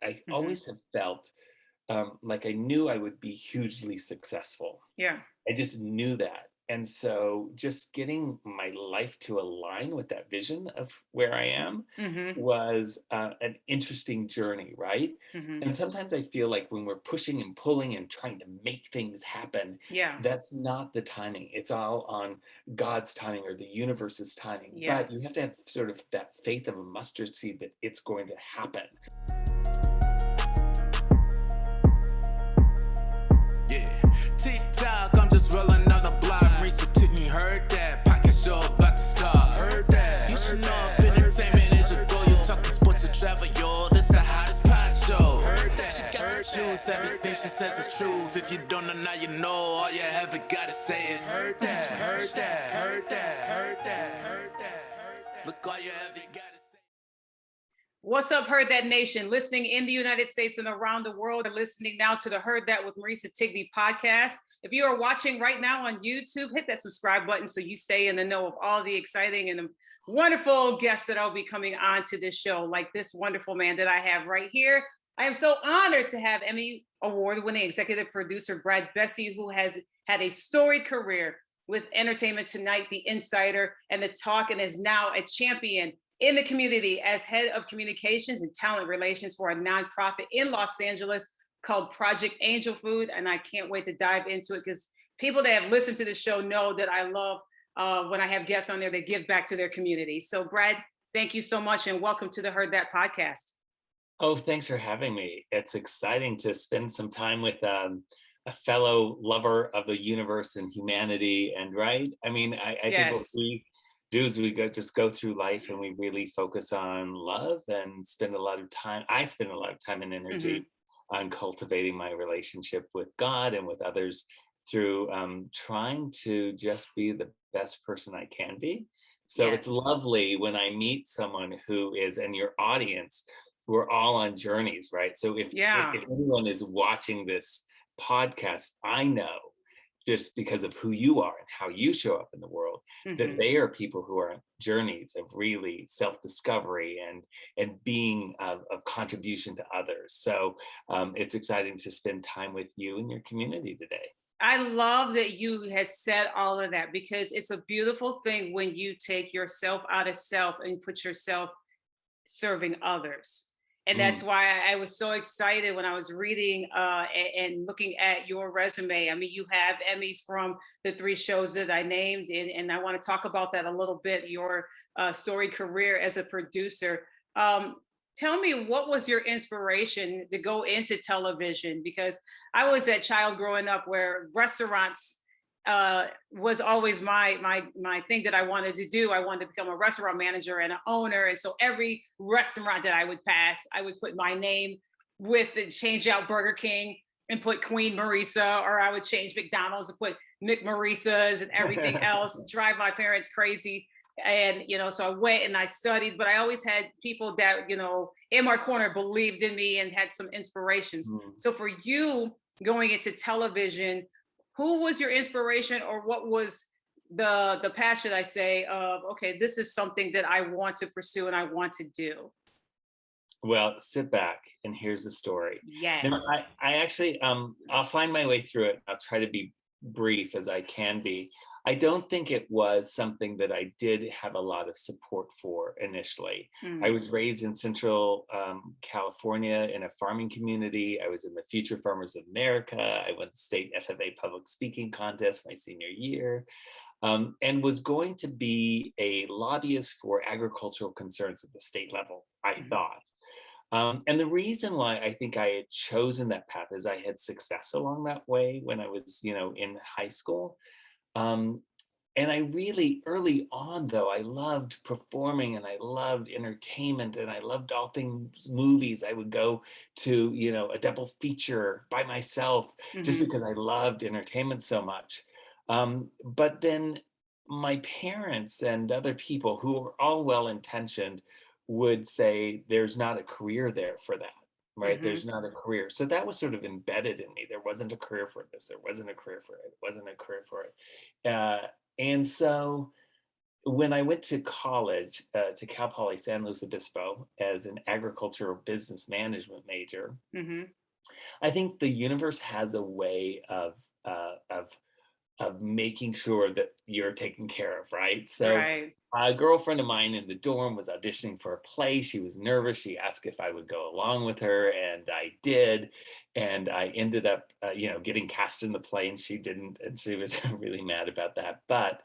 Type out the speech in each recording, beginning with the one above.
I Hmm. always have felt like I knew I would be hugely successful. Yeah. I just knew that. And so just getting my life to align with that vision of where I am Hmm. was an interesting journey, right? Hmm. And sometimes I feel like when we're pushing and pulling and trying to make things happen, Yeah. that's not the timing. It's all on God's timing or the universe's timing. But you Yes. have to have sort of that faith of a mustard seed that it's going to happen. Yeah, TikTok, I'm just rolling on the block. Marisa Tigney heard that. Pocket show about to start. Heard that. You should know if entertainment is your goal. You talking sports or travel, yo. This the hottest pod show. Heard that. She got the juice. Everything she says is truth. If you don't know, now you know. All you ever gotta say is heard that. Heard that. Heard that. Heard that. Heard that. Look, all you ever gotta say. What's up, Heard That Nation? Listening in the United States and around the world, are listening now to the Heard That with Marisa Tigney podcast. If you are watching right now on YouTube, hit that subscribe button so you stay in the know of all the exciting and wonderful guests that I'll be coming on to this show, like this wonderful man that I have right here. I am so honored to have Emmy Award winning executive producer Brad Bessey, who has had a storied career with Entertainment Tonight, The Insider, and The Talk, and is now a champion in the community as head of communications and talent relations for a nonprofit in Los Angeles called Project Angel Food. And I can't wait to dive into it because people that have listened to the show know that I love when I have guests on there that give back to their community. So, Brad, thank you so much and welcome to the Heard That podcast. Oh, thanks for having me. It's exciting to spend some time with a fellow lover of the universe and humanity. And right, I mean, I think what Yes. we do is we just go through life and we really focus on love and spend a lot of time. I spend a lot of time and Hmm. energy on cultivating my relationship with God and with others through trying to just be the best person I can be. So it's Yes. lovely when I meet someone who is, and your audience, we're all on journeys, right? So Yeah. if anyone is watching this podcast, I know just because of who you are and how you show up in the world, that Hmm. they are people who are on journeys of really self-discovery and being of contribution to others. So it's exciting to spend time with you and your community today. I love that you had said all of that because it's a beautiful thing when you take yourself out of self and put yourself serving others. And that's Mm. why I was so excited when I was reading and looking at your resume. I mean, you have Emmys from the three shows that I named, and I want to talk about that a little bit, your storied career as a producer. Um, Tell me, what was your inspiration to go into television? Because I was that child growing up where restaurants was always my thing that I wanted to do. I wanted to become a restaurant manager and an owner, and so every restaurant that I would pass, I would put my name with the change out Burger King and put Queen Marisa, or I would change McDonald's and put Mick Marisas and everything else, drive my parents crazy. And so I went and I studied, but I always had people that in my corner believed in me and had some inspirations. Mm. So for you going into television, who was your inspiration, or what was the passion, I say, of okay, this is something that I want to pursue and I want to do? Well, sit back and here's the story. Now, Yes. I actually, I'll find my way through it. I'll try to be brief as I can be. I don't think it was something that I did have a lot of support for initially. I Mm. was raised in Central California in a farming community. I was in the Future Farmers of America. I won the state FFA public speaking contest my senior year. And was going to be a lobbyist for agricultural concerns at the state level, I Mhm. thought. And the reason why I think I had chosen that path is I had success along that way when I was, in high school. Um, and I really, early on, though, I loved performing and I loved entertainment and I loved all things movies. I would go to, a double feature by myself just Mhm. because I loved entertainment so much. But then my parents and other people who were all well intentioned would say there's not a career there for that, right? Mhm. There's not a career. So that was sort of embedded in me. There wasn't a career for this. There wasn't a career for it. Wasn't a career for it. And so when I went to college, to Cal Poly San Luis Obispo as an agricultural business management major, Hmm. I think the universe has a way uh, of of making sure that you're taken care of, right? So Right. a girlfriend of mine in the dorm was auditioning for a play. She was nervous. She asked if I would go along with her, and I did. And I ended up, getting cast in the play, and she didn't, and she was really mad about that. But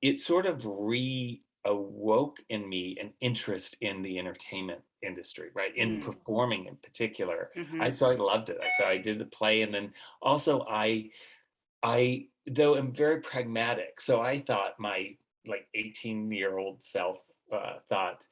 it sort of reawoke in me an interest in the entertainment industry, right? In Mm. performing in particular. Hmm. I loved it. So I did the play, and then also I though am very pragmatic. So I thought my like 18-year-old self thought,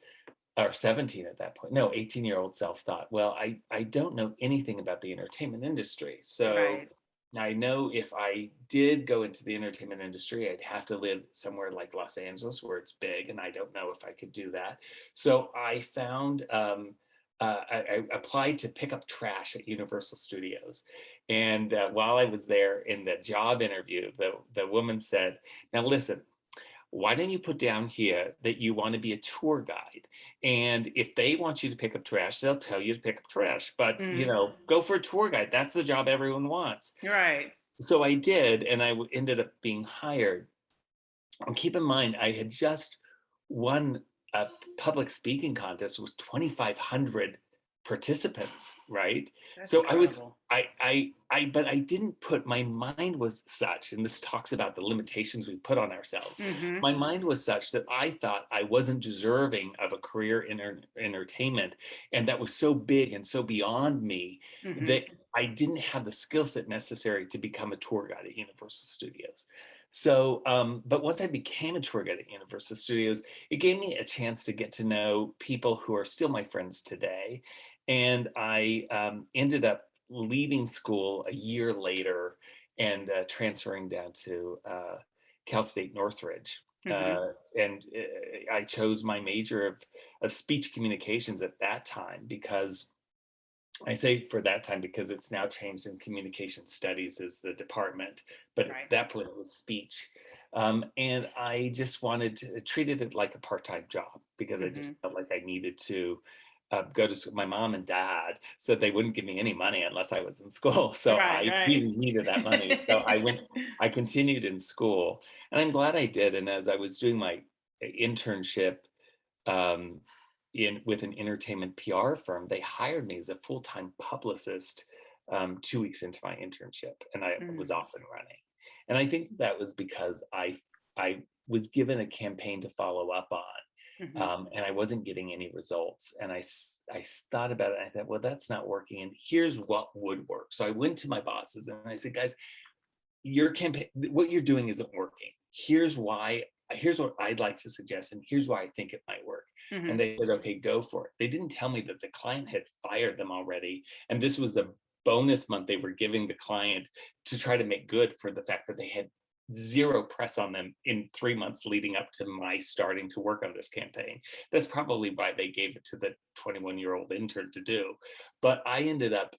or 17 at that point, no, 18-year-old self thought, well, I don't know anything about the entertainment industry. So Right. I know if I did go into the entertainment industry, I'd have to live somewhere like Los Angeles where it's big, and I don't know if I could do that. So I found I applied to pick up trash at Universal Studios, and while I was there in the job interview, the woman said, "Now listen, why don't you put down here that you want to be a tour guide? And if they want you to pick up trash, they'll tell you to pick up trash. But, Mm. go for a tour guide. That's the job everyone wants." Right. So I did, and ended up being hired. And keep in mind, I had just won a public speaking contest with 2,500 participants, right? That's So incredible. but I didn't put, my mind was such, and this talks about the limitations we put on ourselves. Hmm. My mind was such that I thought I wasn't deserving of a career in entertainment. And that was so big and so beyond me Hmm. that I didn't have the skill set necessary to become a tour guide at Universal Studios. So, but once I became a tour guide at Universal Studios, it gave me a chance to get to know people who are still my friends today. And I ended up leaving school a year later and transferring down to Cal State Northridge. Hmm. And I chose my major of speech communications at that time, because I say for that time because it's now changed, in communication studies is the department, but at Right. that point it was speech. And I just wanted to treated it like a part-time job, because I just Hmm. felt like I needed to go to school. My mom and dad said they wouldn't give me any money unless I was in school. So Right. I Right. really needed that money. So I continued in school, and I'm glad I did. And as I was doing my internship, um, in with an entertainment PR firm, they hired me as a full-time publicist 2 weeks into my internship, and I was Mm. off and running. And I think that was because I was given a campaign to follow up on, Hmm. and I wasn't getting any results. And I thought about it, and I thought, well, that's not working. And here's what would work. So I went to my bosses and I said, guys, your campaign, what you're doing isn't working. Here's what I'd like to suggest, and here's why I think it might work. And Hmm. they said, okay, go for it. They didn't tell me that the client had fired them already, and this was the bonus month they were giving the client to try to make good for the fact that they had zero press on them in 3 months leading up to my starting to work on this campaign. That's probably why they gave it to the 21-year-old intern to do. But I ended up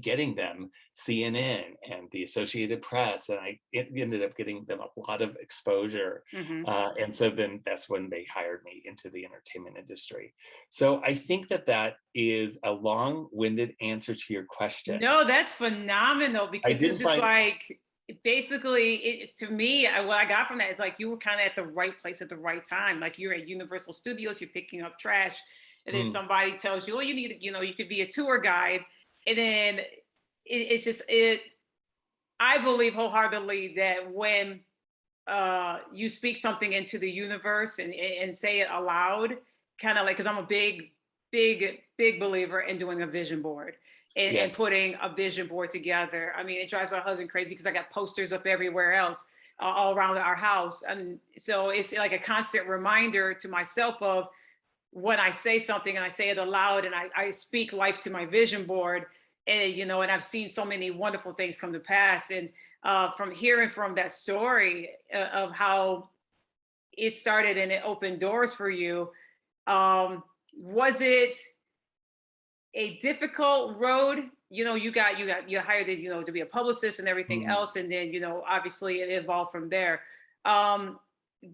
getting them CNN and the Associated Press, and it ended up getting them a lot of exposure. Hmm. And so then that's when they hired me into the entertainment industry. So I think that is a long-winded answer to your question. No, that's phenomenal I because it's didn't just find. like basically to me, what I got from that is like you were kind of at the right place at the right time. Like you're at Universal Studios, you're picking up trash, and then Mm, somebody tells you, "Oh, you need, you could be a tour guide," and then it just it. I believe wholeheartedly that when you speak something into the universe and say it aloud, kind of like because I'm a big believer in doing a vision board and yes. putting a vision board together. I mean, it drives my husband crazy because I got posters up everywhere else, all around our house, and so it's like a constant reminder to myself of when I say something and I say it aloud and I speak life to my vision board, and and I've seen so many wonderful things come to pass. And from hearing from that story of how it started and it opened doors for you, was it a difficult road? You hired to be a publicist and everything Mm. else, and then obviously it evolved from there. Um,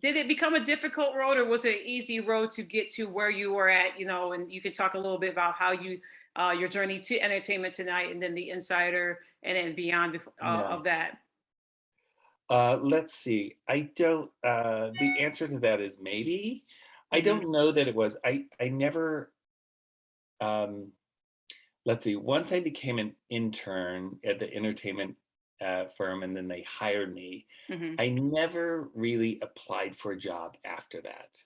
did it become a difficult road, or was it an easy road to get to where you were at? And you could talk a little bit about how you your journey to Entertainment Tonight, and then The Insider, and then beyond Yeah. of that. Let's see. I don't, the answer to that is maybe. I Hmm. don't know that it was. I never, um, let's see, once I became an intern at the entertainment firm and then they hired me, Hmm. I never really applied for a job after that.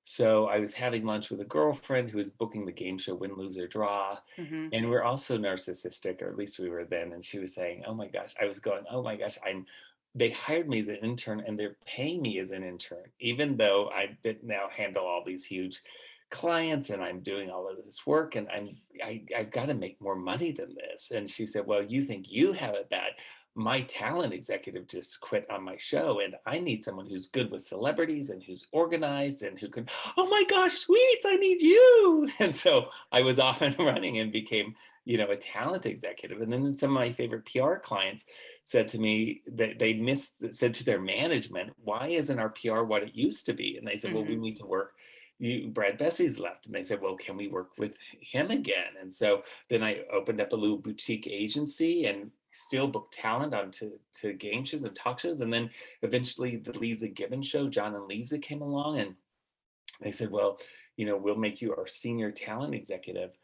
So I was having lunch with a girlfriend who was booking the game show Win, Lose, or Draw. Hmm. And we're also narcissistic, or at least we were then. And she was saying, oh my gosh, I was going, oh my gosh, they hired me as an intern and they're paying me as an intern, even though I now handle all these huge clients and I'm doing all of this work and I've got to make more money than this. And she said, well, you think you have it bad. My talent executive just quit on my show and I need someone who's good with celebrities and who's organized and who can, oh my gosh, sweets, I need you. And so I was off and running and became, a talent executive. And then some of my favorite PR clients said to me that said to their management, why isn't our PR what it used to be? And they said, well, we Hmm. need to work. Brad Bessey's left. And they said, well, can we work with him again? And so then I opened up a little boutique agency and still booked talent onto game shows and talk shows. And then eventually the Lisa Gibbons show, John and Lisa came along and they said, well, we'll make you our senior talent executive.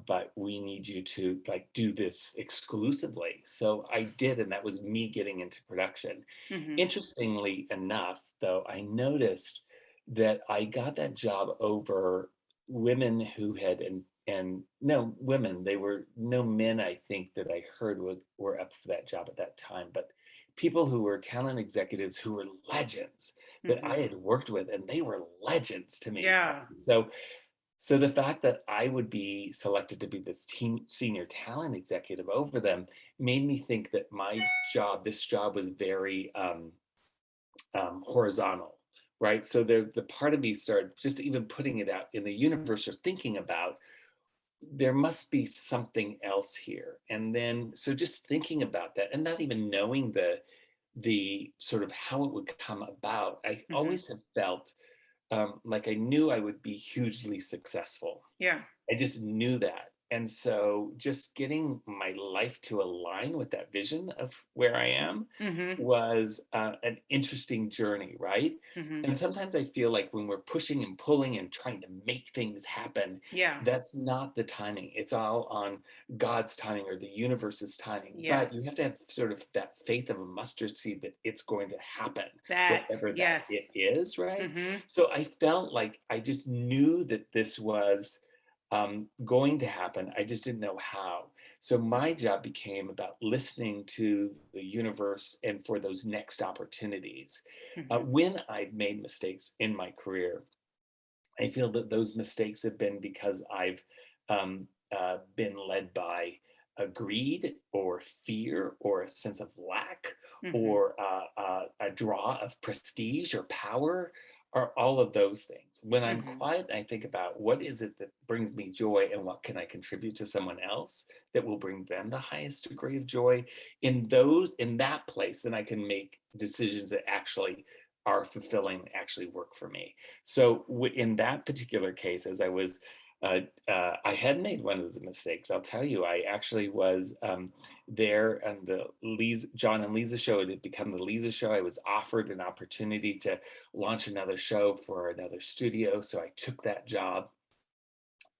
But we need you to do this exclusively. So I did, and that was me getting into production. Hmm. Interestingly enough, though, I noticed that I got that job over women who had, and no women, they were no men, I think, that I heard were up for that job at that time, but people who were talent executives who were legends that Hmm. I had worked with, and they were legends to me. Yeah. So the fact that I would be selected to be this senior talent executive over them made me think that this job was very horizontal, right? So the part of me started just even putting it out in the universe or thinking about there must be something else here. And then so just thinking about that and not even knowing the sort of how it would come about, I Hmm. always have felt like I knew I would be hugely successful. Yeah. I just knew that. And so just getting my life to align with that vision of where I am Hmm. was an interesting journey, right? Hmm. And sometimes I feel like when we're pushing and pulling and trying to make things happen, Yeah. that's not the timing. It's all on God's timing or the universe's timing. But you Yes. have to have sort of that faith of a mustard seed that it's going to happen, That. whatever that it Yes. is, right? Hmm. So I felt like I just knew that this was going to happen. I just didn't know how. So my job became about listening to the universe and for those next opportunities. Hmm. When I've made mistakes in my career, I feel that those mistakes have been because I've been led by a greed or fear or a sense of lack Hmm. or a draw of prestige or power or all of those things. When I'm Hmm. quiet, I think about what is it that brings me joy and what can I contribute to someone else that will bring them the highest degree of joy. In that place, then I can make decisions that actually are fulfilling, actually work for me. So in that particular case, as I had made one of those mistakes. I'll tell you, I actually was there on the John and Lisa show. It had become the Lisa show. I was offered an opportunity to launch another show for another studio. So I took that job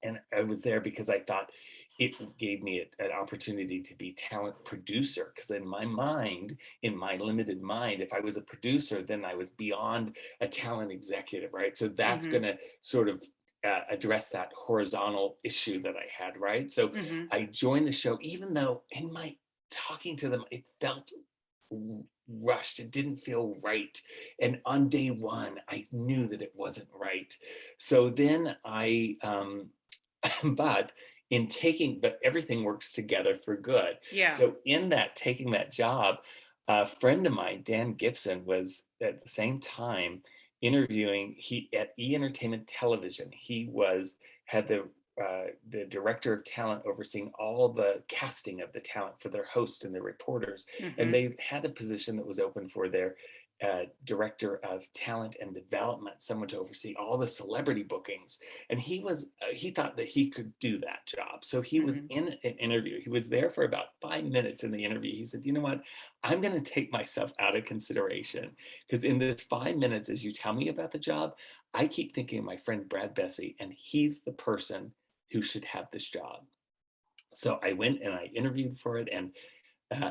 and I was there because I thought it gave me an opportunity to be talent producer. Because in my mind, in my limited mind, if I was a producer, then I was beyond a talent executive, right? So that's Hmm. going to sort of address that horizontal issue that I had, right? So Hmm. I joined the show, even though in my talking to them, it felt rushed. It didn't feel right. And on day one, I knew that it wasn't right. So then but but everything works together for good. Yeah. So in that taking that job, a friend of mine, Dan Gibson, was at the same time interviewing at Entertainment Television. He had the director of talent overseeing all the casting of the talent for their hosts and their reporters, and Hmm. they had a position that was open for their director of talent and development, someone to oversee all the celebrity bookings. And he thought that he could do that job. So he was in an interview. He was there for about 5 minutes in the interview. He said, you know what, I'm going to take myself out of consideration, because in this 5 minutes, as you tell me about the job, I keep thinking of my friend Brad Bessey, and he's the person who should have this job. So I went and I interviewed for it, and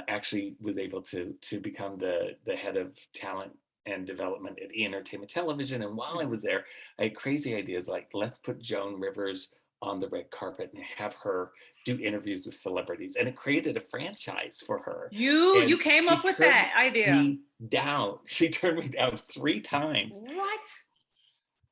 actually was able to become the head of talent and development at E! Entertainment Television. And while I was there, I had crazy ideas like, let's put Joan Rivers on the red carpet and have her do interviews with celebrities. And it created a franchise for her. You came up with that idea. She turned me down 3 times. What?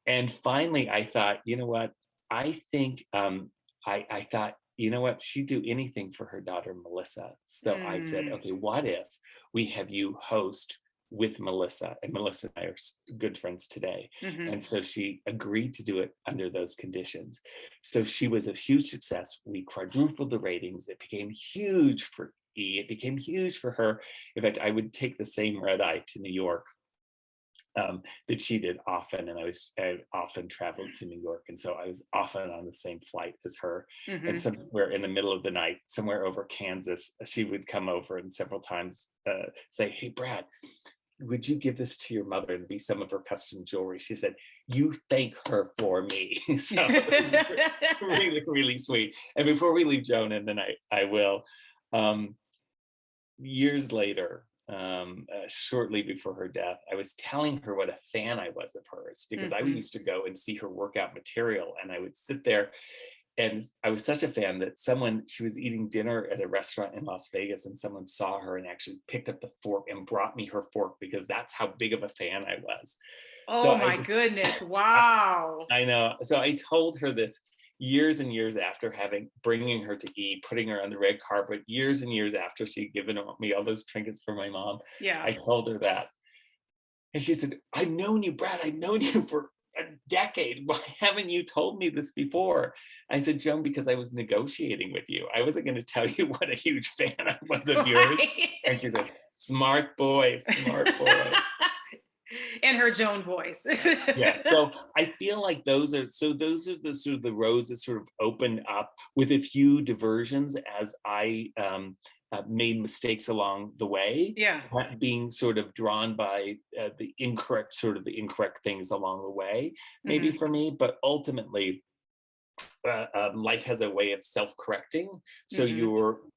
And finally, I thought, you know what? I think I thought, you know what, she'd do anything for her daughter, Melissa. So I said, okay, what if we have you host with Melissa? And Melissa and I are good friends today. And so she agreed to do it under those conditions. So she was a huge success. We quadrupled the ratings. It became huge for E! It became huge for her. In fact, I would take the same red eye to New York that she did often, and I often traveled to New York, and so I was often on the same flight as her. And somewhere in the middle of the night, somewhere over Kansas, she would come over and several times say, hey Brad, would you give this to your mother and be some of her custom jewelry? She said, you thank her for me. So it was really, really sweet. And before we leave Joan, and then I will, years later, shortly before her death, I was telling her what a fan I was of hers, because I used to go and see her workout material, and I would sit there, and I was such a fan that she was eating dinner at a restaurant in Las Vegas, and someone saw her and actually picked up the fork and brought me her fork, because that's how big of a fan I was. Oh so my goodness, wow. I know. So I told her this years and years after bringing her to E! Putting her on the red carpet, years and years after she'd given me all those trinkets for my mom. Yeah. I told her that. And she said, I've known you, Brad. I've known you for a decade. Why haven't you told me this before? I said, Joan, because I was negotiating with you. I wasn't going to tell you what a huge fan I was of yours. And she said, smart boy, smart boy. And her Joan voice. Yeah, so I feel like those are the sort of the roads that sort of opened up, with a few diversions as I made mistakes along the way. Yeah, being sort of drawn by the incorrect things along the way, maybe for me, but ultimately life has a way of self-correcting. So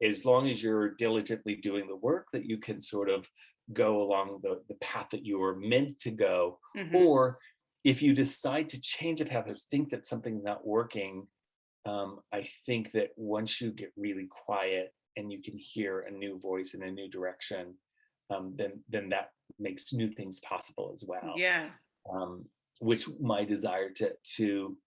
as long as you're diligently doing the work, that you can sort of go along the path that you were meant to go. Or if you decide to change a path or think that something's not working, I think that once you get really quiet and you can hear a new voice in a new direction, then that makes new things possible as well. Yeah. Which my desire to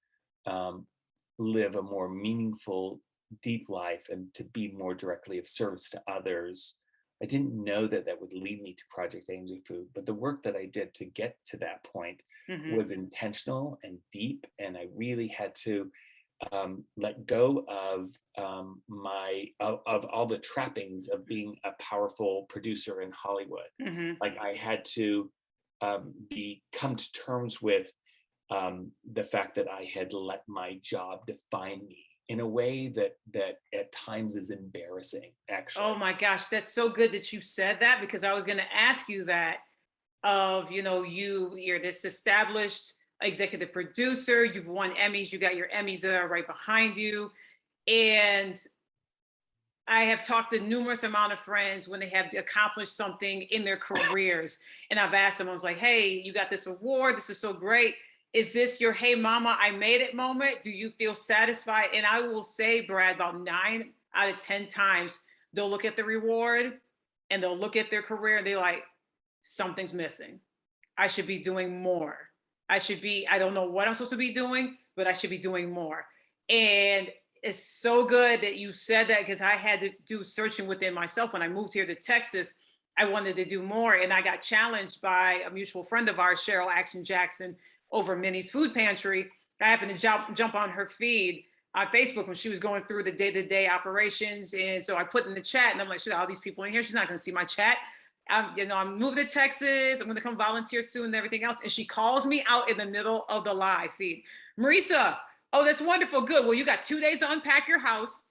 live a more meaningful, deep life and to be more directly of service to others. I didn't know that would lead me to Project Angel Food, but the work that I did to get to that point was intentional and deep, and I really had to let go of all the trappings of being a powerful producer in Hollywood. Like I had to come to terms with the fact that I had let my job define me in a way that at times is embarrassing, actually. Oh my gosh, that's so good that you said that, because I was going to ask you that you're this established executive producer, you've won Emmys, you got your Emmys that are right behind you. And I have talked to numerous amount of friends when they have accomplished something in their careers. And I've asked them, I was like, hey, you got this award, this is so great. Is this your, hey mama, I made it moment? Do you feel satisfied? And I will say, Brad, about 9 out of 10 times, they'll look at the reward and they'll look at their career and they're like, something's missing. I should be doing more. I don't know what I'm supposed to be doing, but I should be doing more. And it's so good that you said that, because I had to do searching within myself. When I moved here to Texas, I wanted to do more. And I got challenged by a mutual friend of ours, Cheryl Action Jackson, over Minnie's Food Pantry. I happened to jump on her feed on Facebook when she was going through the day-to-day operations. And so I put in the chat, and I'm like, shit, all these people in here, she's not going to see my chat. I'm moving to Texas. I'm going to come volunteer soon and everything else. And she calls me out in the middle of the live feed. Marisa, oh, that's wonderful. Good. Well, you got 2 days to unpack your house,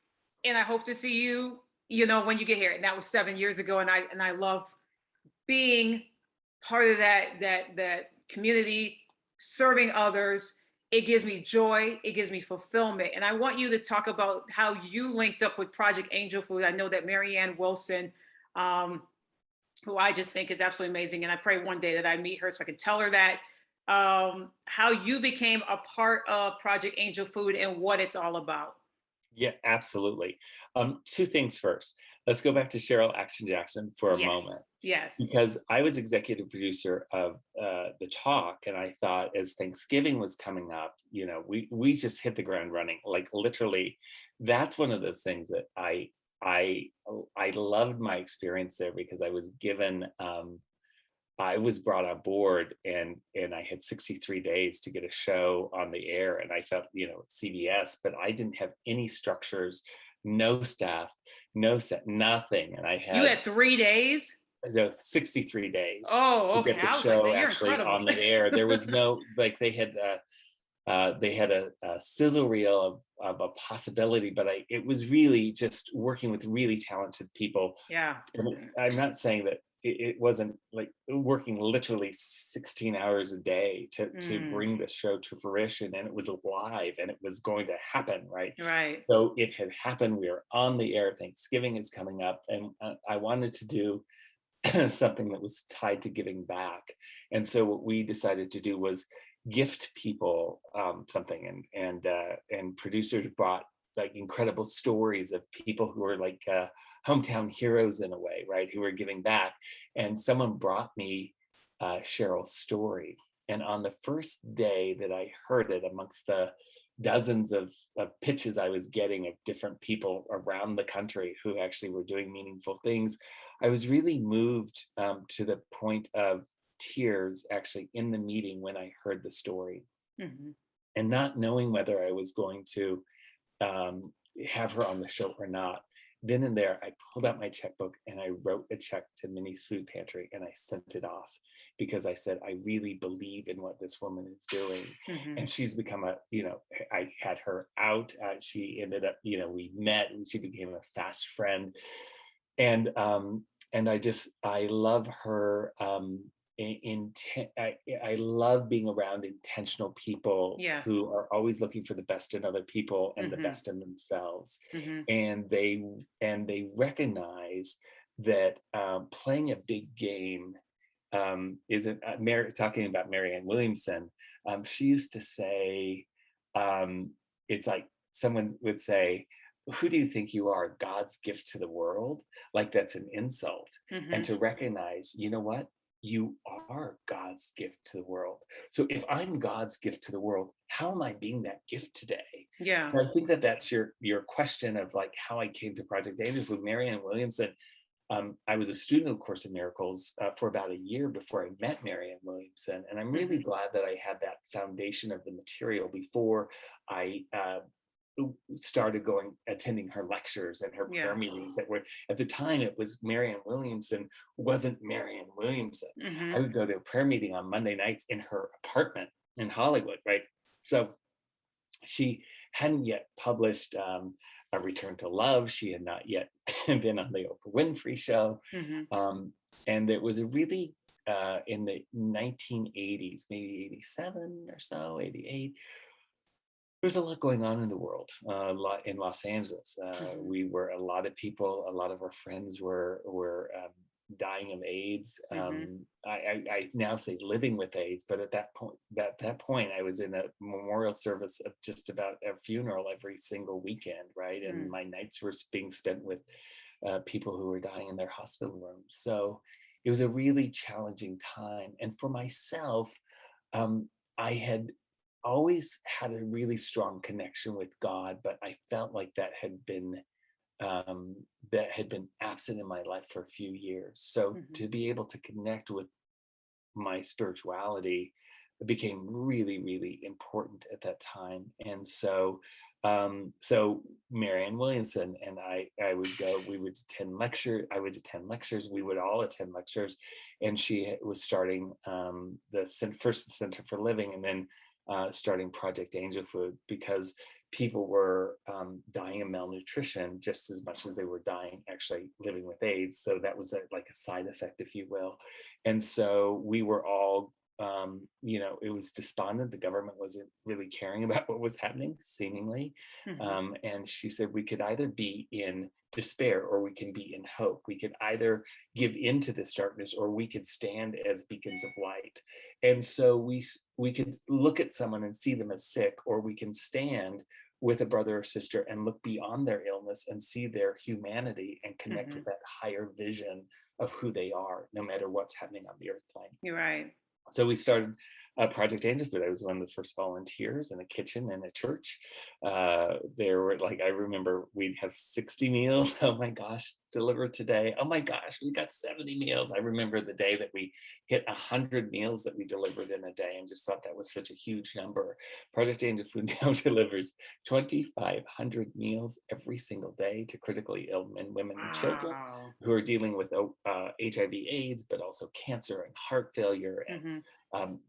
and I hope to see you, when you get here. And that was 7 years ago. And I love being part of that community, serving others. It gives me joy. It gives me fulfillment. And I want you to talk about how you linked up with Project Angel Food. I know that Marianne Wilson, who I just think is absolutely amazing. And I pray one day that I meet her so I can tell her that, how you became a part of Project Angel Food and what it's all about. Yeah, absolutely. Two things first. Let's go back to Cheryl Action Jackson for a moment. Yes. Because I was executive producer of The Talk, and I thought as Thanksgiving was coming up, we just hit the ground running. Like literally, that's one of those things that I loved my experience there, because I was given, I was brought on board, and I had 63 days to get a show on the air, and I felt, CBS, but I didn't have any structures, no staff, no set, nothing, and you had 3 days. 63 days Oh, okay. to get the I was show like, you're actually incredible. on the air. There was no, like they had a sizzle reel of a possibility, but it was really just working with really talented people. Yeah. And I'm not saying that it wasn't like working literally 16 hours a day to bring the show to fruition, and it was live and it was going to happen, right? Right. So it had happened. We were on the air. Thanksgiving is coming up, and I wanted to do something that was tied to giving back. And so what we decided to do was gift people something, and producers brought like incredible stories of people who were like hometown heroes in a way, right, who were giving back. And someone brought me Cheryl's story, and on the first day that I heard it, amongst the dozens of pitches I was getting of different people around the country who actually were doing meaningful things, I was really moved to the point of tears actually in the meeting when I heard the story. And not knowing whether I was going to have her on the show or not. Then and there, I pulled out my checkbook and I wrote a check to Minnie's Food Pantry, and I sent it off, because I said, I really believe in what this woman is doing. And she's become I had her out, she ended up, we met, and she became a fast friend. And I love her, I love being around intentional people who are always looking for the best in other people and the best in themselves. And they recognize that playing a big game isn't, talking about Marianne Williamson, she used to say, it's like someone would say, who do you think you are, God's gift to the world? Like that's an insult. And to recognize, you know what? You are God's gift to the world. So if I'm God's gift to the world, how am I being that gift today? Yeah. So I think that that's your question of like how I came to Project Angel with Marianne Williamson. I was a student of Course in Miracles for about a year before I met Marianne Williamson. And I'm really glad that I had that foundation of the material before I started attending her lectures and her prayer meetings that were, at the time it was Marianne Williamson, wasn't Marianne Williamson. I would go to a prayer meeting on Monday nights in her apartment in Hollywood, right? So she hadn't yet published A Return to Love. She had not yet been on the Oprah Winfrey Show. And it was a really, in the 1980s, maybe 87 or so, 88, there's a lot going on in the world, a lot in Los Angeles. A lot of people, a lot of our friends were dying of AIDS. I now say living with AIDS, but at that point, I was in a memorial service of just about a funeral every single weekend, right? And my nights were being spent with people who were dying in their hospital rooms. So it was a really challenging time. And for myself, I had always had a really strong connection with God, but I felt like that had been absent in my life for a few years. So to be able to connect with my spirituality became really, really important at that time. And so So Marianne Williamson and I would go, we would attend lecture. I would attend lectures. We would all attend lectures. And she was starting first the Center for Living, and then starting Project Angel Food, because people were dying of malnutrition just as much as they were dying actually living with AIDS. So that was like a side effect, if you will. And so we were all, it was despondent. The government wasn't really caring about what was happening, seemingly. And she said we could either be in despair or we can be in hope. We could either give into this darkness or we could stand as beacons of light. And so we could look at someone and see them as sick, or we can stand with a brother or sister and look beyond their illness and see their humanity and connect with that higher vision of who they are, no matter what's happening on the earth plane. You're right. So we started Project Angel Food. I was one of the first volunteers in a kitchen in a church. There were, like, I remember we'd have 60 meals. Oh my gosh, delivered today. Oh my gosh, we got 70 meals. I remember the day that we hit 100 meals that we delivered in a day, and just thought that was such a huge number. Project Angel Food now delivers 2,500 meals every single day to critically ill men, women, and children who are dealing with HIV/AIDS, but also cancer and heart failure and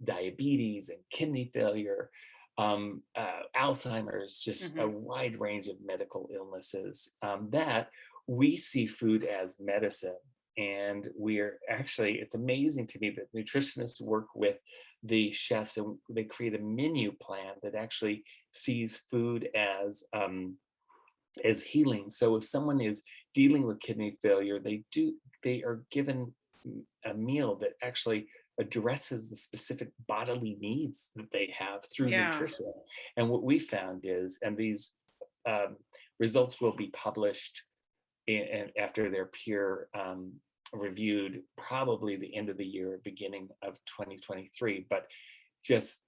diabetes and kidney failure, Alzheimer's, just a wide range of medical illnesses, that we see food as medicine. And we're actually, it's amazing to me that nutritionists work with the chefs and they create a menu plan that actually sees food as healing. So if someone is dealing with kidney failure, they are given a meal that actually addresses the specific bodily needs that they have through nutrition. And what we found is, and these results will be published after they're peer reviewed, probably the end of the year, beginning of 2023. But just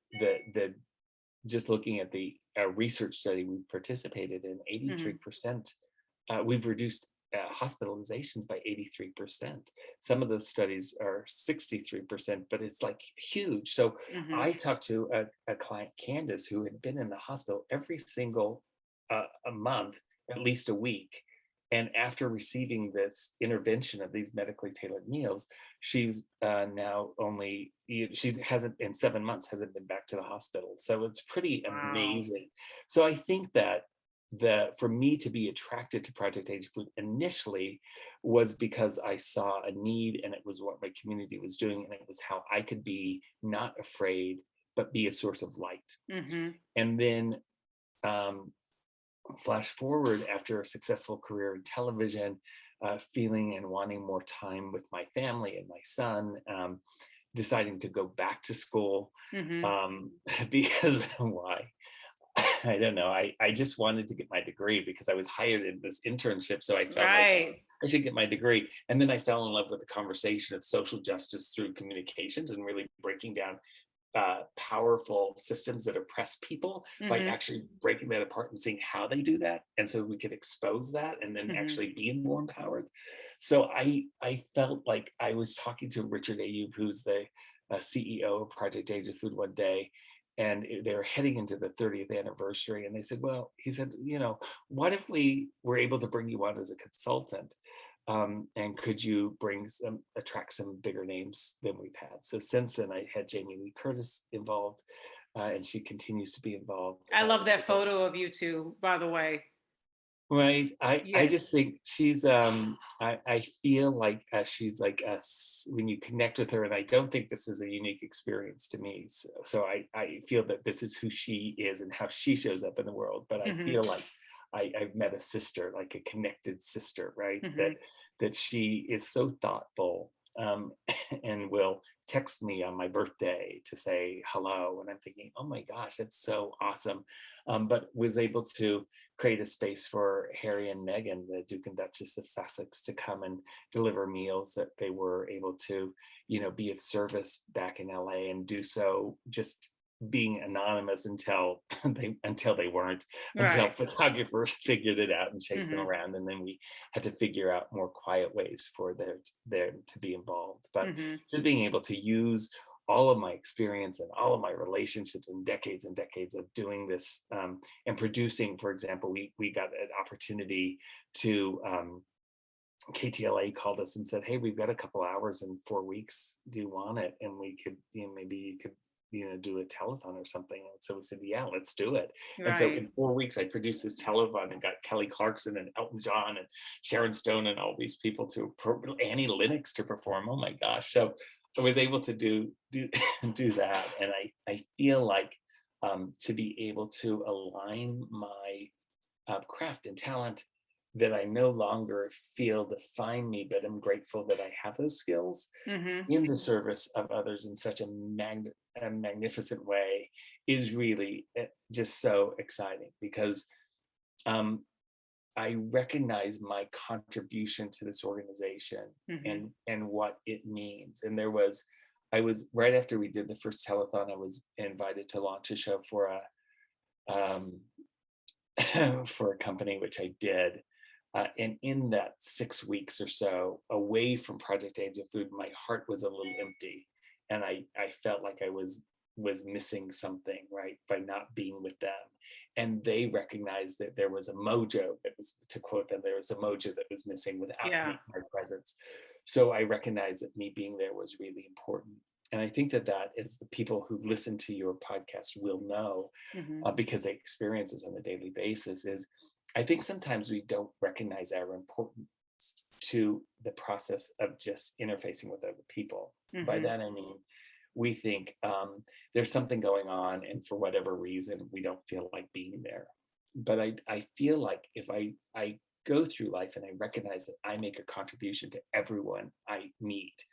just looking at the research study we participated in, 83%, we've reduced hospitalizations by 83%. Some of those studies are 63%, but it's like huge. So I talked to a client, Candace, who had been in the hospital every single a month, at least a week. And after receiving this intervention of these medically tailored meals, she's now she hasn't, in 7 months, hasn't been back to the hospital. So it's pretty amazing. So I think that for me to be attracted to Project Angel Food initially was because I saw a need, and it was what my community was doing, and it was how I could be not afraid, but be a source of light. And then flash forward, after a successful career in television, feeling and wanting more time with my family and my son, deciding to go back to school, because why? I don't know. I just wanted to get my degree because I was hired in this internship. So I felt like I should get my degree. And then I fell in love with the conversation of social justice through communications and really breaking down powerful systems that oppress people by actually breaking that apart and seeing how they do that. And so we could expose that and then actually be more empowered. So I felt like I was talking to Richard Ayub, who's the CEO of Project Angel Food, one day, and they're heading into the 30th anniversary. And they said, well, he said, what if we were able to bring you on as a consultant? And could you attract some bigger names than we've had? So since then, I had Jamie Lee Curtis involved, and she continues to be involved. I love that photo of you two, by the way. Right. I just think she's, I feel like she's like us when you connect with her, and I don't think this is a unique experience to me. So I feel that this is who she is and how she shows up in the world. But I feel like I've met a sister, like a connected sister, right? That she is so thoughtful, and will text me on my birthday to say hello. And I'm thinking, oh my gosh, that's so awesome. But was able to create a space for Harry and Meghan, the Duke and Duchess of Sussex, to come and deliver meals that they were able to, be of service back in LA, and do so just being anonymous until they weren't, until photographers figured it out and chased them around, and then we had to figure out more quiet ways for them to be involved. But just being able to use all of my experience and all of my relationships and decades of doing this and producing. For example, we got an opportunity to KTLA called us and said, hey, we've got a couple hours in 4 weeks. Do you want it? And we could, maybe you could, do a telethon or something. And so we said, yeah, let's do it. Right. And so in 4 weeks, I produced this telethon and got Kelly Clarkson and Elton John and Sharon Stone and all these people Annie Lennox to perform. Oh my gosh. So I was able to do that. And I feel like to be able to align my craft and talent that I no longer feel define me, but I'm grateful that I have those skills in the service of others in such a magnificent way is really just so exciting, because I recognize my contribution to this organization and what it means. And I was right after we did the first telethon, I was invited to launch a show for a company, which I did. And in that 6 weeks or so away from Project Angel Food, my heart was a little empty. And I felt like I was missing something, right, by not being with them. And they recognized that there was a mojo that was, to quote them, there was a mojo that was missing without my presence. So I recognized that me being there was really important. And I think that is the people who listen to your podcast will know, because they experience this on a daily basis, is I think sometimes we don't recognize our importance to the process of just interfacing with other people. By that, I mean, we think there's something going on, and for whatever reason, we don't feel like being there. But I feel like if I go through life and I recognize that I make a contribution to everyone I meet,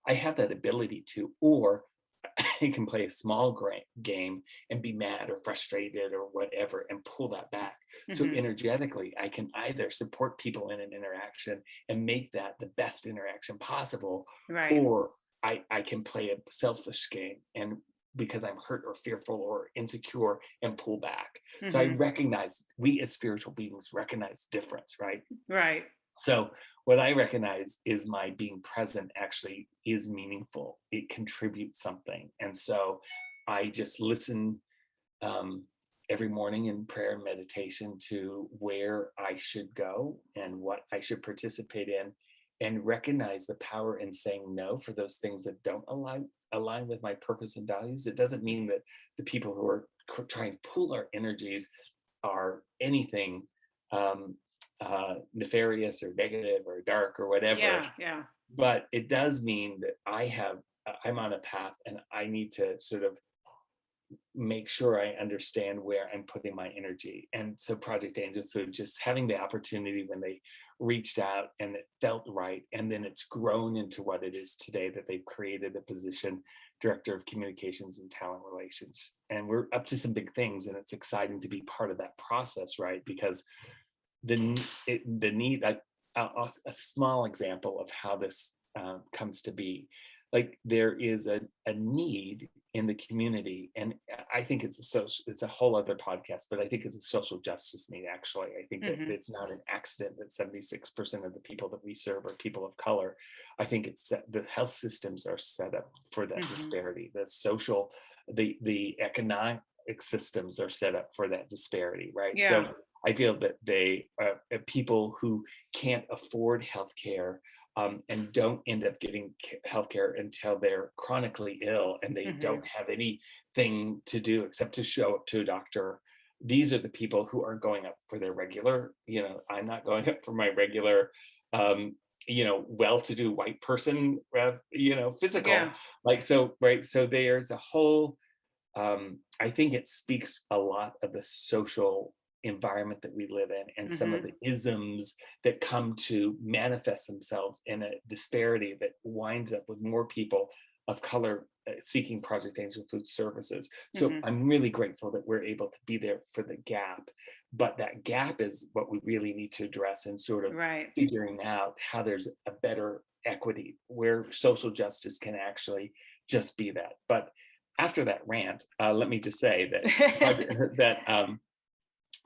I have that ability to, or I can play a small game and be mad or frustrated or whatever and pull that back. So energetically, I can either support people in an interaction and make that the best interaction possible, or I can play a selfish game, and because I'm hurt or fearful or insecure, and pull back. So I recognize, we as spiritual beings recognize difference, right? Right. So what I recognize is my being present actually is meaningful. It contributes something. And so I just listen every morning in prayer and meditation to where I should go and what I should participate in, and recognize the power in saying no for those things that don't align with my purpose and values. It doesn't mean that the people who are trying to pull our energies are anything nefarious or negative or dark or whatever. But it does mean that I'm on a path, and I need to sort of make sure I understand where I'm putting my energy. And so Project Angel Food, just having the opportunity when they reached out and it felt right, and then it's grown into what it is today, that they've created a position, Director of Communications and Talent Relations. And we're up to some big things, and it's exciting to be part of that process, right? Because the need, a small example of how this comes to be, like there is a need in the community, and I think it's a whole other podcast, but I think it's a social justice need. Actually, I think that it's not an accident that 76% of the people that we serve are people of color. I think it's that the health systems are set up for that disparity. The social, the economic systems are set up for that disparity, right? So I feel that they people who can't afford healthcare and don't end up getting healthcare until they're chronically ill, and they don't have anything to do except to show up to a doctor. These are the people who are going up for their regular, I'm not going up for my regular, well-to-do white person, physical, like, so, right. So there's a whole, I think it speaks a lot of the social environment that we live in, and some of the isms that come to manifest themselves in a disparity that winds up with more people of color seeking Project Angel Food services. So I'm really grateful that we're able to be there for the gap, but that gap is what we really need to address, and sort of figuring out how there's a better equity where social justice can actually just be that. But after that rant, let me just say that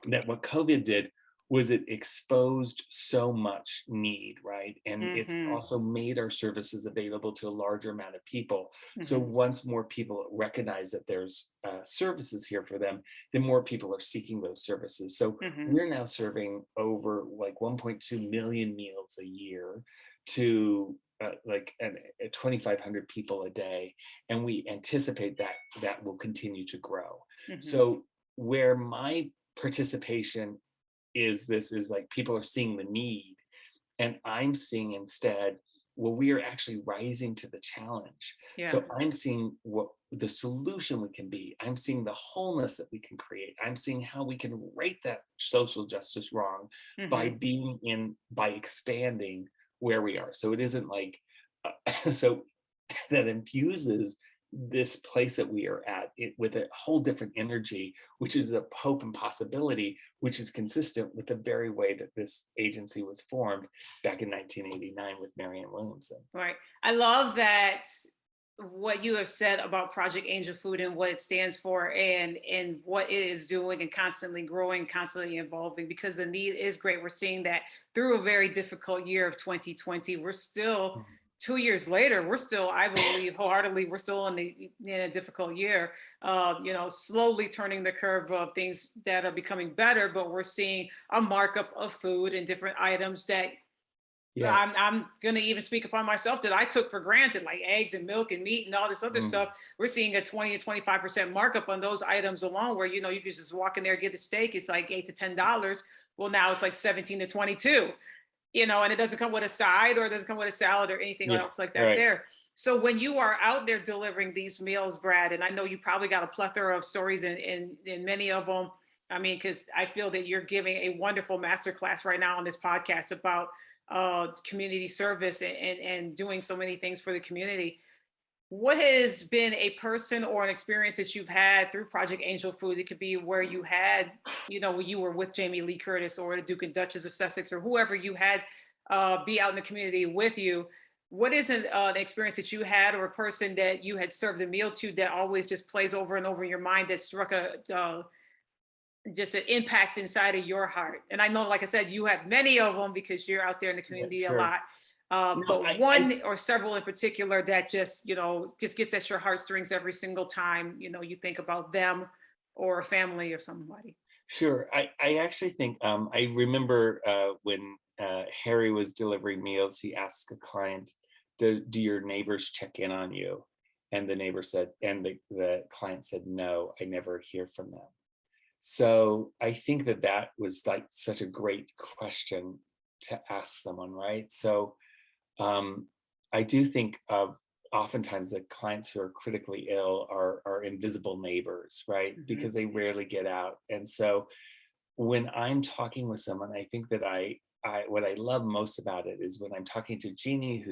that what COVID did was it exposed so much need, right? And it's Mm-hmm. also made our services available to a larger amount of people. So Mm-hmm. once more people recognize that there's services here for them, then more people are seeking those services. So Mm-hmm. we're now serving over like 1.2 million meals a year to 2,500 people a day, and we anticipate that that will continue to grow. Mm-hmm. So where my participation is like people are seeing the need, and I'm seeing instead, well, we are actually rising to the challenge. Yeah. So I'm seeing what the solution we can be. I'm seeing the wholeness that we can create. I'm seeing how we can right that social justice wrong by Mm-hmm. by expanding where we are. So it isn't like, so that infuses this place that we are at it with a whole different energy, which is a hope and possibility, which is consistent with the very way that this agency was formed back in 1989 with Marianne Williamson. Right. I love that what you have said about Project Angel Food and what it stands for and what it is doing and constantly growing, constantly evolving, because the need is great. We're seeing that through a very difficult year of 2020. We're still 2 years later, we're still, I believe wholeheartedly, we're still in a difficult year, slowly turning the curve of things that are becoming better, but we're seeing a markup of food and different items that Yes. I'm going to even speak upon myself that I took for granted, like eggs and milk and meat and all this other Mm. stuff. We're seeing a 20 and 25% markup on those items alone, where, you can just walk in there, get a steak. It's like $8 to $10. Well, now it's like 17 to 22, and it doesn't come with a side or it doesn't come with a salad or anything Yeah. else like that Right. there. So when you are out there delivering these meals, Brad, and I know you probably got a plethora of stories in many of them. I mean, because I feel that you're giving a wonderful masterclass right now on this podcast about community service and doing so many things for the community. What has been a person or an experience that you've had through Project Angel Food? It could be where you had, when you were with Jamie Lee Curtis or the Duke and Duchess of Sussex or whoever you had be out in the community with you. What is an experience that you had or a person that you had served a meal to that always just plays over and over in your mind that struck just an impact inside of your heart? And I know, like I said, you have many of them because you're out there in the Yeah, community a sure. lot. No, But one or several in particular that just gets at your heartstrings every single time, you think about them or a family or somebody. sure. I actually think I remember when Harry was delivering meals, he asked a client, do your neighbors check in on you? And the neighbor said, and the client said, no, I never hear from them. So I think that that was like such a great question to ask someone, right? So um, I do think of oftentimes that clients who are critically ill are invisible neighbors, right? Mhm. Because they rarely get out. And so when I'm talking with someone, I think that I what I love most about it is when I'm talking to Jeannie,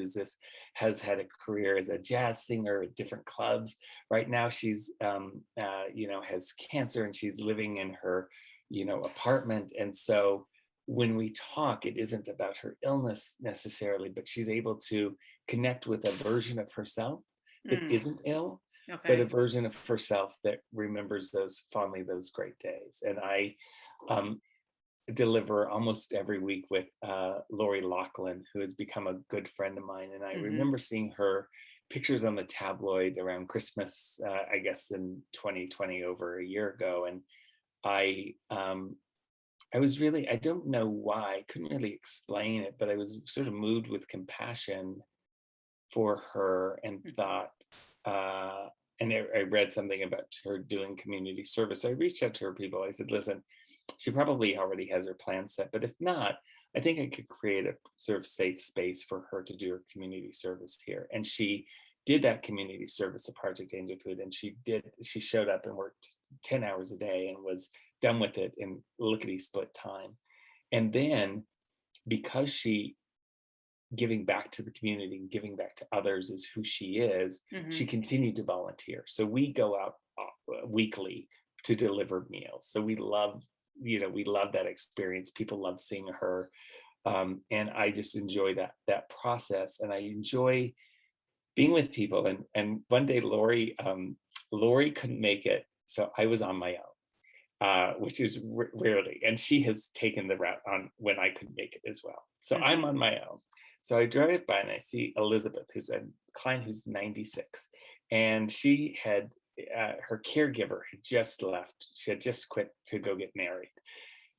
has had a career as a jazz singer at different clubs. Right now, she's has cancer and she's living in her apartment. And so when we talk, it isn't about her illness necessarily, but she's able to connect with a version of herself that Mm, isn't ill, but a okay. version of herself that remembers those fondly those great days. And I um, deliver almost every week with Lori Loughlin, who has become a good friend of mine. And I Hmm. remember seeing her pictures on the tabloid around Christmas, I guess in 2020, over a year ago. And I um, I was really, I don't know why, I couldn't really explain it, but I was sort of moved with compassion for her and Hmm. thought, uh, and I read something about her doing community service. So I reached out to her people. I said, listen, she probably already has her plan set, but if not, I think I could create a sort of safe space for her to do her community service here. And she did that community service at Project Angel Food. And she showed up and worked 10 hours a day and was done with it in lickety split time. And then because she giving back to the community and giving back to others is who she is, she Hmm. continued to volunteer. So we go out weekly to deliver meals. So we love that experience. People love seeing her. And I just enjoy that process. And I enjoy being with people. And one day Lori couldn't make it. So I was on my own. which is rarely. And she has taken the route on when I couldn't make it as well. So I'm on my own. So I drive by and I see Elizabeth, who's a client who's 96. And she had, her caregiver had just left. She had just quit to go get married.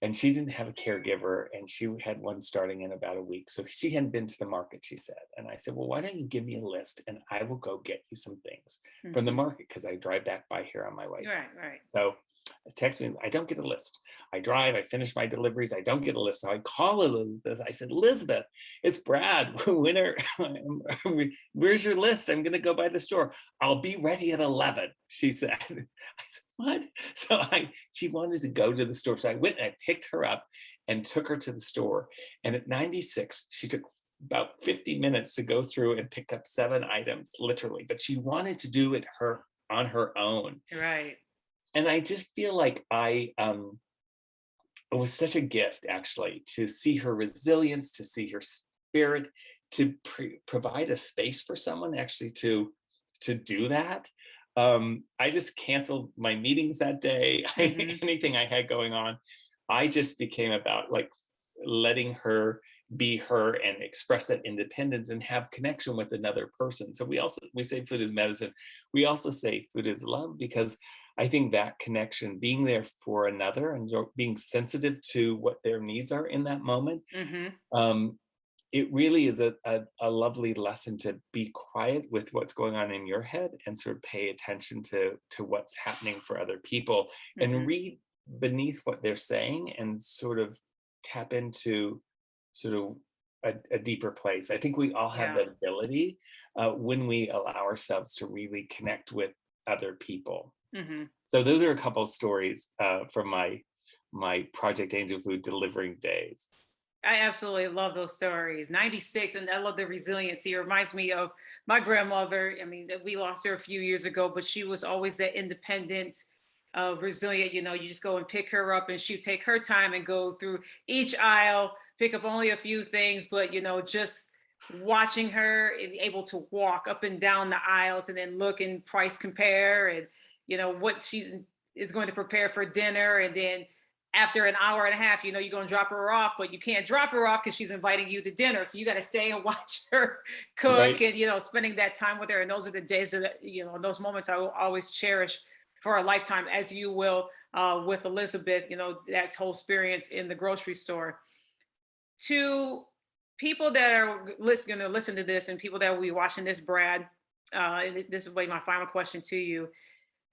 And she didn't have a caregiver, and she had one starting in about a week. So she hadn't been to the market, she said. And I said, well, why don't you give me a list and I will go get you some things from the market, because I drive back by here on my way. Right. So I text me, I don't get a list. I drive, I finish my deliveries, I don't get a list. So I call Elizabeth. I said, Elizabeth, it's Brad. Where's your list? I'm going to go by the store. I'll be ready at 11, she said. I said, what? So she wanted to go to the store. So I went and I picked her up and took her to the store. And at 96, she took about 50 minutes to go through and pick up 7 items, literally. But she wanted to do it on her own. Right. And I just feel like it was such a gift, actually, to see her resilience, to see her spirit, to provide a space for someone actually to do that. I just canceled my meetings that day. Anything I had going on, I just became about like letting her be her and express that independence and have connection with another person. So we say food is medicine. We also say food is love, because I think that connection, being there for another and being sensitive to what their needs are in that moment, it really is a lovely lesson to be quiet with what's going on in your head and sort of pay attention to what's happening for other people and read beneath what they're saying and sort of tap into sort of a deeper place. I think we all have that ability when we allow ourselves to really connect with other people. So those are a couple of stories from my Project Angel Food delivering days. I absolutely love those stories. 96, and I love the resiliency. It reminds me of my grandmother. I mean, we lost her a few years ago, but she was always that independent, resilient. You just go and pick her up, and she'd take her time and go through each aisle, pick up only a few things, but just watching her and able to walk up and down the aisles and then look and price compare and what she is going to prepare for dinner. And then after an hour and a half, you're going to drop her off, but you can't drop her off because she's inviting you to dinner. So you got to stay and watch her cook and, spending that time with her. And those are the days that, those moments I will always cherish for a lifetime, as you will with Elizabeth, that whole experience in the grocery store. To people that are going to listen to this and people that will be watching this, Brad, and this is my final question to you,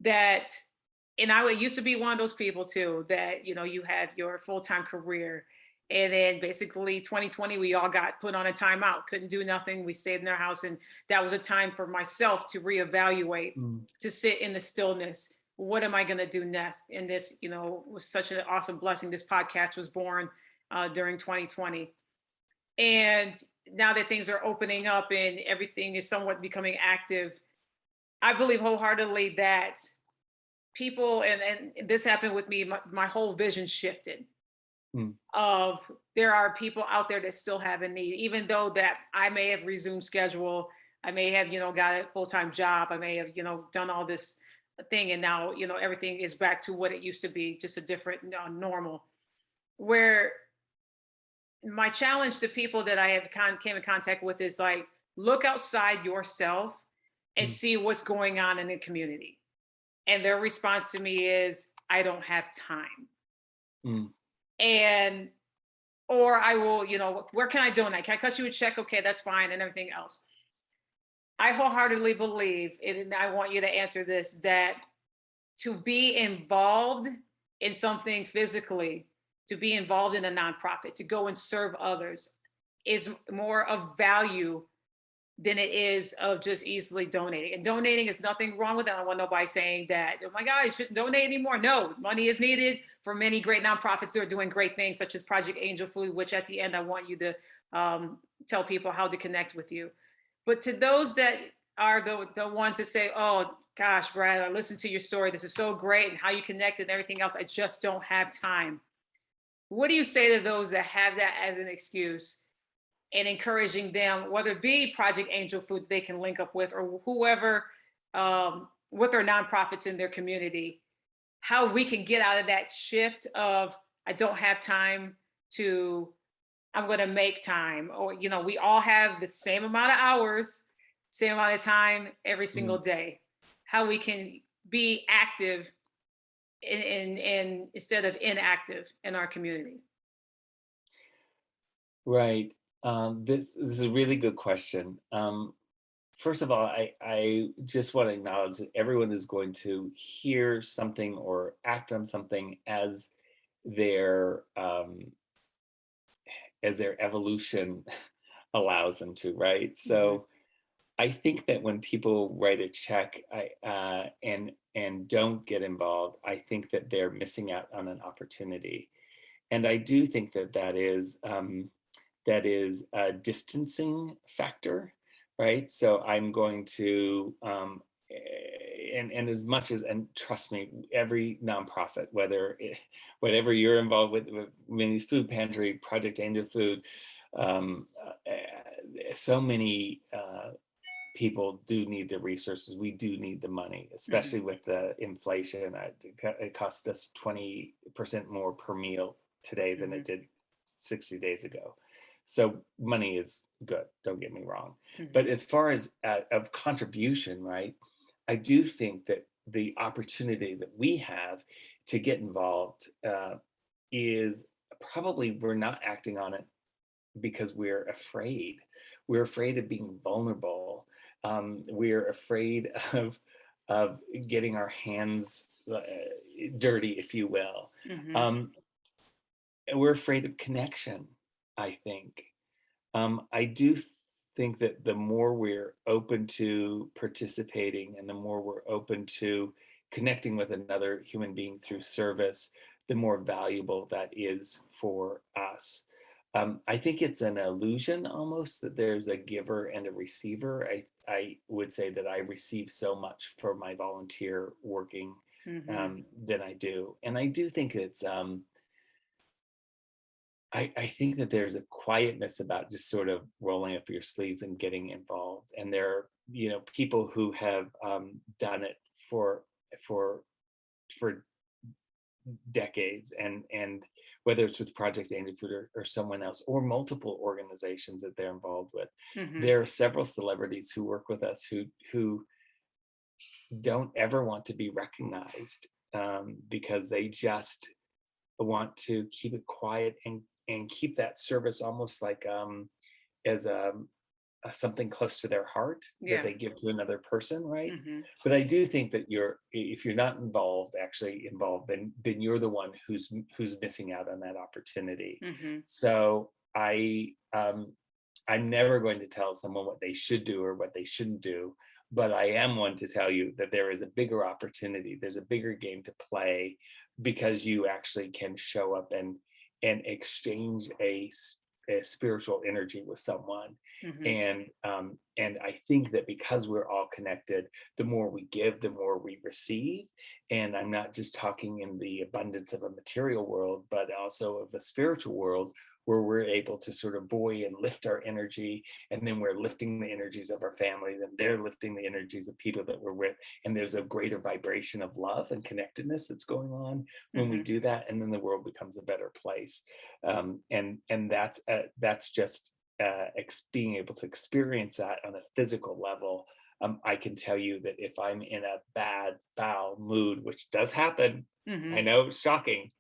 and I used to be one of those people too, that, you had your full-time career. And then basically 2020, we all got put on a timeout, couldn't do nothing. We stayed in our house. And that was a time for myself to reevaluate, to sit in the stillness. What am I going to do next? And this, was such an awesome blessing. This podcast was born during 2020. And now that things are opening up and everything is somewhat becoming active, I believe wholeheartedly that people, and this happened with me, my whole vision shifted of there are people out there that still have a need, even though that I may have resumed schedule, I may have, got a full-time job, I may have, done all this thing. And now, everything is back to what it used to be, just a different normal, where my challenge to people that I have came in contact with is like, look outside yourself and see what's going on in the community. And their response to me is, I don't have time. And, or I will, where can I donate? Can I cut you a check? Okay, that's fine. And everything else. I wholeheartedly believe, and I want you to answer this, that to be involved in something physically, to be involved in a nonprofit, to go and serve others is more of value than it is of just easily donating. And donating is nothing wrong with that. I don't want nobody saying that, oh my God, you shouldn't donate anymore. No, money is needed for many great nonprofits that are doing great things, such as Project Angel Food, which at the end, I want you to tell people how to connect with you. But to those that are the ones that say, oh gosh, Brad, I listened to your story. This is so great and how you connected and everything else. I just don't have time. What do you say to those that have that as an excuse, and encouraging them, whether it be Project Angel Food they can link up with, or whoever, with their nonprofits in their community, how we can get out of that shift of I don't have time to I'm going to make time, or we all have the same amount of hours, same amount of time every single Mm. day. How we can be active in instead of inactive in our community. Right. This is a really good question. First of all, I just want to acknowledge that everyone is going to hear something or act on something their um, as their evolution allows them to, right? Mhm. So I think that when people write a check and don't get involved, I think that they're missing out on an opportunity. And I do think that that is a distancing factor, right? So I'm going to and as much as, and trust me, every nonprofit, whatever you're involved with Minnie's Food Pantry, Project Angel Food, so many people do need the resources. We do need the money, Mhm. especially with the inflation. It costs us 20% more per meal today than Mhm. it did 60 days ago. So money is good, don't get me wrong. But Mhm. as far as of contribution, right, I do think that the opportunity that we have to get involved is probably we're not acting on it because we're afraid. We're afraid of being vulnerable. We're afraid of getting our hands dirty, if you will. Mhm. Um, and we're afraid of connection, I think. I do think that the more we're open to participating and the more we're open to connecting with another human being through service, the more valuable that is for us. I think it's an illusion almost that there's a giver and a receiver. I would say that I receive so much for my volunteer working Mhm. than I do. And I do think I think that there's a quietness about just sort of rolling up your sleeves and getting involved. And there are, people who have done it for for for decades, and whether it's with Project Angel Food or someone else or multiple organizations that they're involved with. Mhm. There are several celebrities who work with us who don't ever want to be recognized because they just want to keep it quiet and keep that service almost like as something close to their heart that Yeah. they give to another person, right? Mhm. But I do think that if you're not actually involved, then you're the one who's missing out on that opportunity. Mhm. So I'm never going to tell someone what they should do or what they shouldn't do, but I am one to tell you that there is a bigger opportunity. There's a bigger game to play because you actually can show up and exchange a spiritual energy with someone. Mhm. And I think that because we're all connected, the more we give, the more we receive. And I'm not just talking in the abundance of a material world, but also of a spiritual world where we're able to sort of buoy and lift our energy, and then we're lifting the energies of our families, and they're lifting the energies of people that we're with, and there's a greater vibration of love and connectedness that's going on when we Mhm. do that, and then the world becomes a better place. And that's just being able to experience that on a physical level. I can tell you that if I'm in a bad, foul mood, which does happen, I Mhm. know it's shocking,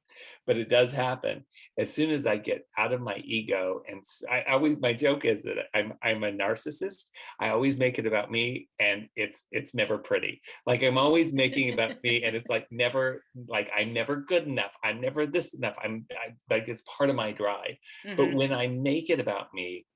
but it does happen. As soon as I get out of my ego, and I always, my joke is that I'm a narcissist. I always make it about me, and it's never pretty. Like I'm always making it about me, and it's like never, like I'm never good enough. I'm never this enough. Like it's part of my drive. But Mhm. when I make it about me,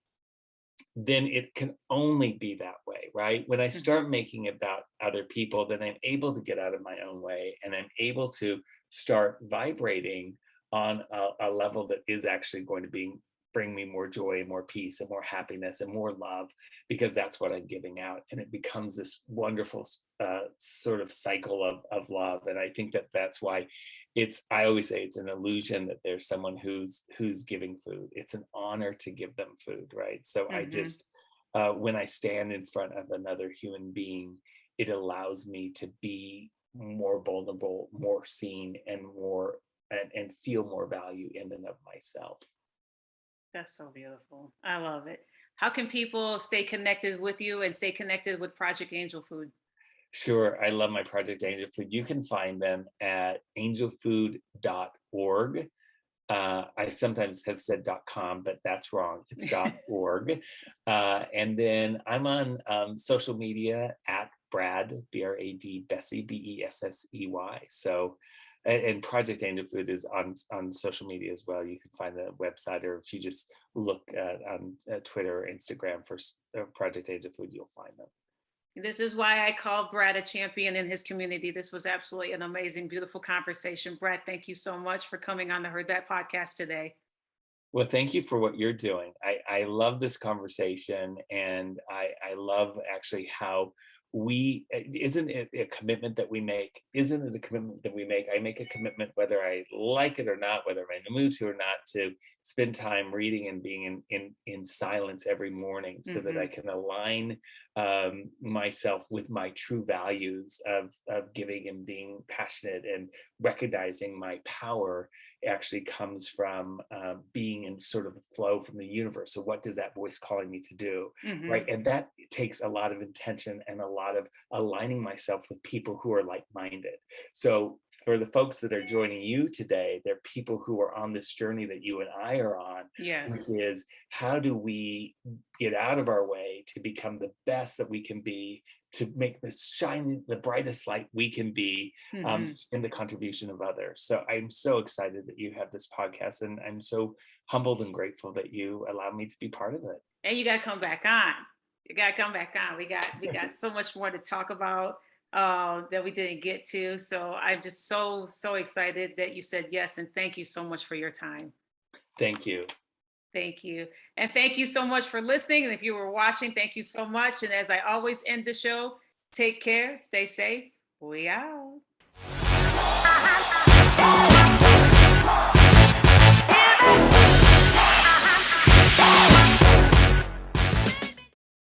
then it can only be that way, right? When I Mhm. start making it about other people, then I'm able to get out of my own way, and I'm able to start vibrating on a level that is actually going to bring me more joy and more peace and more happiness and more love, because that's what I'm giving out. And it becomes this wonderful sort of cycle of love. And I think that that's why I always say it's an illusion that there's someone who's giving food. It's an honor to give them food, right? So I Mhm. just when I stand in front of another human being, it allows me to be more vulnerable, more seen, and more and feel more value in and of myself. That's so beautiful. I love it. How can people stay connected with you and stay connected with Project Angel Food? Sure, I love my Project Angel Food. You can find them at angelfood.org. I sometimes have said .com, but that's wrong. It's .org. And then I'm on social media at Brad, B-R-A-D, Bessey, B-E-S-S-E-Y. So, and Project Angel Food is on social media as well. You can find the website, or if you just look on Twitter or Instagram for Project Angel Food, you'll find them. This is why I call Brad a champion in his community. This was absolutely an amazing, beautiful conversation. Brad, thank you so much for coming on the Heard That podcast today. Well, thank you for what you're doing. I love this conversation, and I love actually how isn't it a commitment that we make? Isn't it a commitment that we make? I make a commitment whether I like it or not, whether I'm in the mood to or not, to spend time reading and being in silence every morning, so that I can align myself with my true values of giving and being passionate, and recognizing my power actually comes from being in sort of flow from the universe. So what does that voice calling me to do? Right. And that takes a lot of intention and a lot of aligning myself with people who are like-minded. So for the folks that are joining you today, they're people who are on this journey that you and I are on, Yes. which is, how do we get out of our way to become the best that we can be, to make the shine the brightest light we can be in the contribution of others. So I'm so excited that you have this podcast, and I'm so humbled and grateful that you allow me to be part of it. And you got to come back on. You got to come back on. We got so much more to talk about that we didn't get to. So I'm just so excited that you said yes, and thank you so much for your time. Thank you. Thank you. And thank you so much for listening. And if you were watching, thank you so much. And as I always end the show, take care, stay safe. We out.